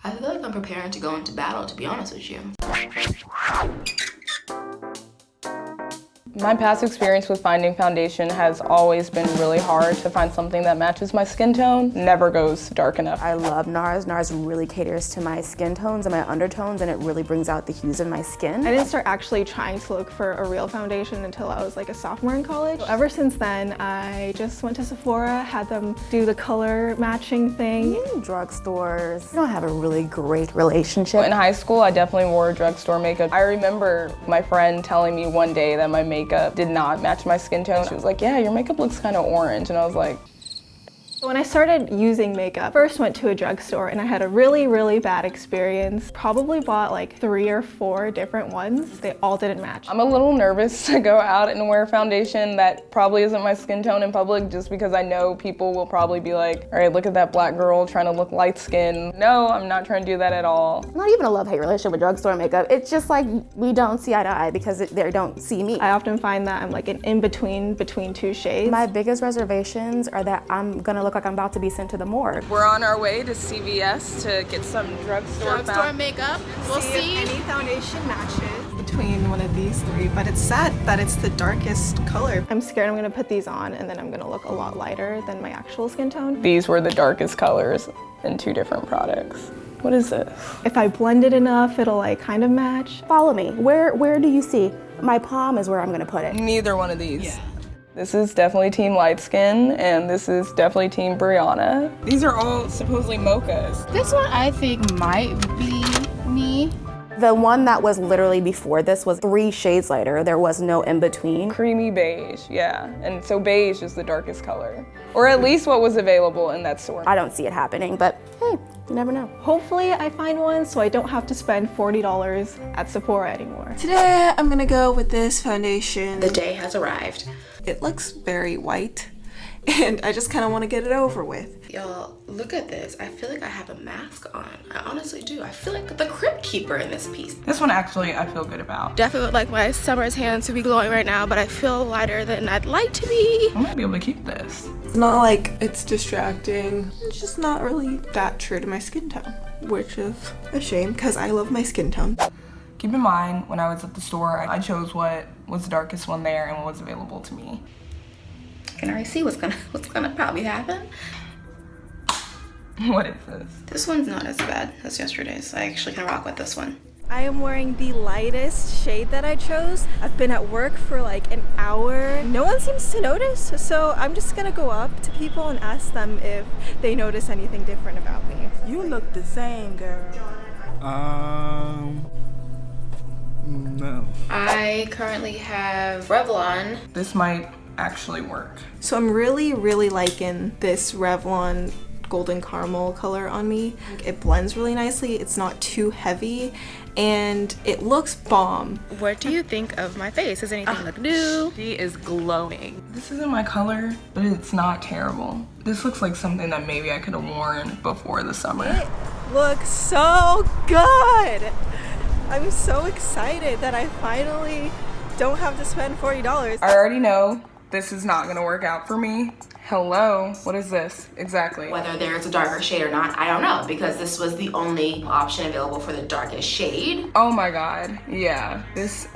I feel like I'm preparing to go into battle, to be honest with you. My past experience with finding foundation has always been really hard to find something that matches my skin tone. Never goes dark enough. I love NARS. NARS really caters to my skin tones and my undertones, and it really brings out the hues of my skin. I didn't start actually trying to look for a real foundation until I was like a sophomore in college. So ever since then, I just went to Sephora, had them do the color matching thing. Drugstores, I don't have a really great relationship. In high school, I definitely wore drugstore makeup. I remember my friend telling me one day that my makeup did not match my skin tone. She was like, yeah, your makeup looks kind of orange. And I was like, When I started using makeup, first went to a drugstore and I had a really, really bad experience. Probably bought like 3 or 4 different ones. They all didn't match. I'm a little nervous to go out and wear foundation that probably isn't my skin tone in public, just because I know people will probably be like, all right, look at that black girl trying to look light skinned. No, I'm not trying to do that at all. Not even a love-hate relationship with drugstore makeup. It's just like we don't see eye to eye because they don't see me. I often find that I'm like an in-between between 2 shades. My biggest reservations are that I'm gonna look like I'm about to be sent to the morgue. We're on our way to CVS to get some drugstore makeup. We'll see. If any foundation matches between one of these 3, but it's sad that it's the darkest color. I'm scared I'm gonna put these on and then I'm gonna look a lot lighter than my actual skin tone. These were the darkest colors in 2 different products. What is this? If I blend it enough, it'll like kind of match. Follow me. Where do you see? My palm is where I'm gonna put it. Neither one of these. Yeah. This is definitely team light skin, and this is definitely team Brianna. These are all supposedly mochas. This one I think might be me. The one that was literally before this was 3 shades lighter. There was no in between. Creamy beige, yeah. And so beige is the darkest color. Or at least what was available in that store. I don't see it happening, but hey, you never know. Hopefully I find one so I don't have to spend $40 at Sephora anymore. Today I'm gonna go with this foundation. The day has arrived. It looks very white and I just kind of want to get it over with. Y'all, look at this. I feel like I have a mask on. I honestly do. I feel like the Crypt Keeper in this piece. This one actually I feel good about. Definitely would like my summer's hands to be glowing right now, but I feel lighter than I'd like to be. I might be able to keep this. It's not like it's distracting. It's just not really that true to my skin tone, which is a shame because I love my skin tone. Keep in mind, when I was at the store, I chose what was the darkest one there and what was available to me. I can already see what's gonna probably happen. What is this? This one's not as bad as yesterday's. I actually can rock with this one. I am wearing the lightest shade that I chose. I've been at work for like an hour. No one seems to notice, so I'm just gonna go up to people and ask them if they notice anything different about me. You look the same, girl. No. I currently have Revlon. This might actually work. So I'm really, really liking this Revlon golden caramel color on me. It blends really nicely. It's not too heavy and it looks bomb. What do you think of my face? Does anything look new? She is glowing. This isn't my color, but it's not terrible. This looks like something that maybe I could have worn before the summer. It looks so good. I'm so excited that I finally don't have to spend $40. I already know this is not gonna work out for me. Hello, what is this exactly? Whether there's a darker shade or not, I don't know, because this was the only option available for the darkest shade. Oh my God, yeah, this.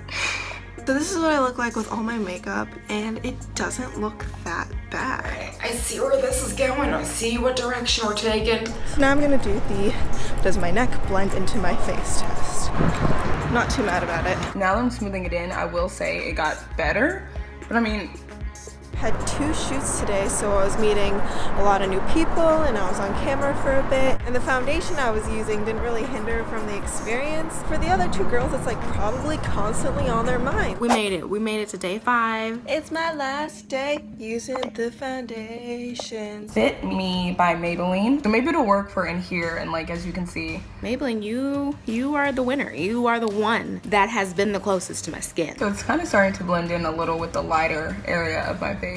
So this is what I look like with all my makeup and it doesn't look that bad. I see where this is going. I see what direction we're taking. So now I'm gonna do the does my neck blend into my face test. Not too mad about it. Now that I'm smoothing it in, I will say it got better, but I mean, Had 2 shoots today, so I was meeting a lot of new people and I was on camera for a bit. And the foundation I was using didn't really hinder from the experience. For the other 2 girls, it's like probably constantly on their mind. We made it. We made it to day 5. It's my last day using the foundations. Fit Me by Maybelline. So maybe it'll work for in here, and like as you can see. Maybelline, you are the winner. You are the one that has been the closest to my skin. So it's kind of starting to blend in a little with the lighter area of my face.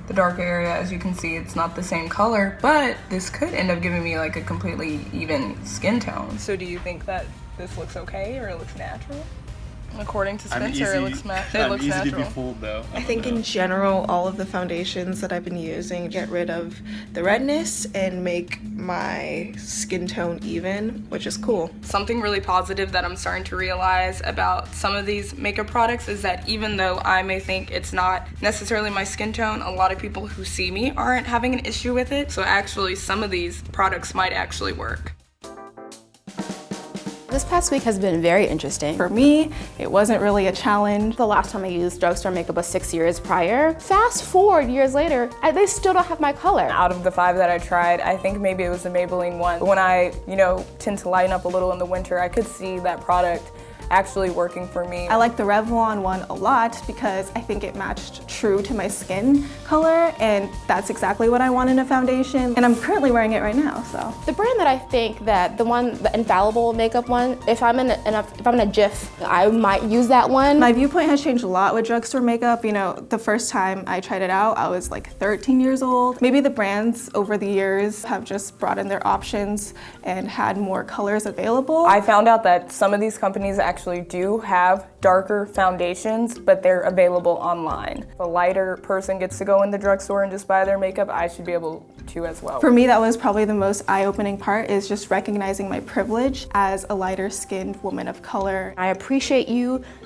The dark area, as you can see, it's not the same color, but this could end up giving me like a completely even skin tone. So do you think that this looks okay or it looks natural? According to I'm Spencer, it looks easy to be natural. fooled though. I think in general, all of the foundations that I've been using get rid of the redness and make my skin tone even, which is cool. Something really positive that I'm starting to realize about some of these makeup products is that even though I may think it's not necessarily my skin tone, a lot of people who see me aren't having an issue with it. So actually, some of these products might actually work. This past week has been very interesting. For me, it wasn't really a challenge. The last time I used drugstore makeup was 6 years prior. Fast forward years later, they still don't have my color. Out of the 5 that I tried, I think maybe it was the Maybelline one. But when I, tend to lighten up a little in the winter, I could see that product actually working for me. I like the Revlon one a lot because I think it matched true to my skin color, and that's exactly what I want in a foundation. And I'm currently wearing it right now, so. The brand that I think that the Infallible makeup one, if I'm in a jiff, I might use that one. My viewpoint has changed a lot with drugstore makeup. The first time I tried it out, I was like 13 years old. Maybe the brands over the years have just broadened their options and had more colors available. I found out that some of these companies actually do have darker foundations, but they're available online. If a lighter person gets to go in the drugstore and just buy their makeup, I should be able to as well. For me, that was probably the most eye-opening part, is just recognizing my privilege as a lighter-skinned woman of color. I appreciate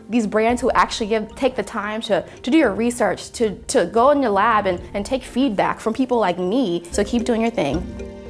these brands who actually take the time to do your research, to go in your lab and take feedback from people like me. So keep doing your thing.